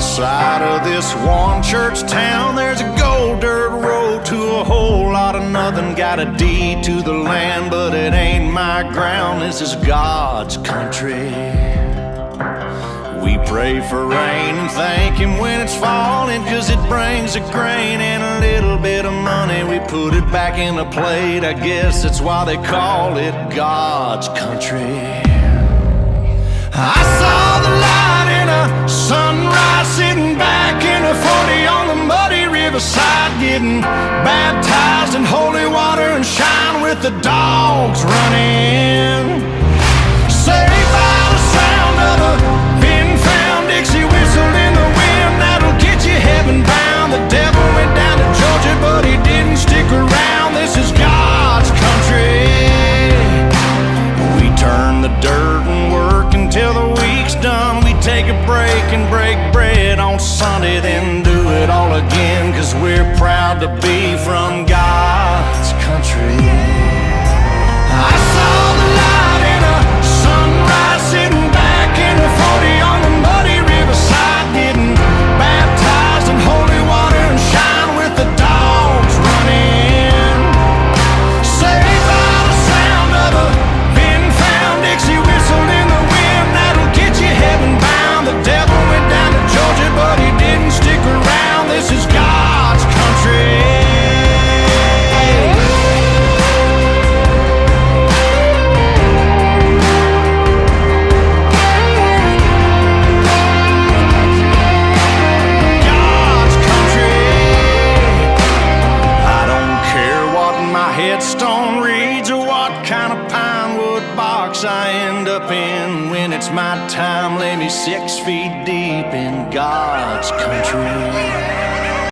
Outside of this one church town, there's a gold dirt road to a whole lot of nothing. Got a deed to the land, but it ain't my ground. This is God's country. We pray for rain and thank Him when it's falling, 'cause it brings a grain and a little bit of money. We put it back in the plate, I guess that's why they call it God's country. I saw the light in a sunrise, sitting back in a 40 on the muddy riverside, getting baptized in holy water and shine with the dogs running. Saved by the sound of a pin-found Dixie whistle in the wind, that'll get you heaven bound. The devil went down to Georgia, but he didn't stick around. This is God's country. We turn the dirt and work until the week's done. We take a break and break bread on Sunday, then do it all again, 'cause we're proud to be from God's country. I saw the light in a sunrise, sitting back in a 40 on the muddy riverside, getting baptized in holy water and shine with the dogs running. Saved by the sound of a pin-found Dixie whistle in the wind, that'll get you heaven bound. The devil went down to Georgia, but he didn't stick around. This is God's country. Headstone reads or what kind of pine wood box I end up in. When it's my time, lay me 6 feet deep in God's country.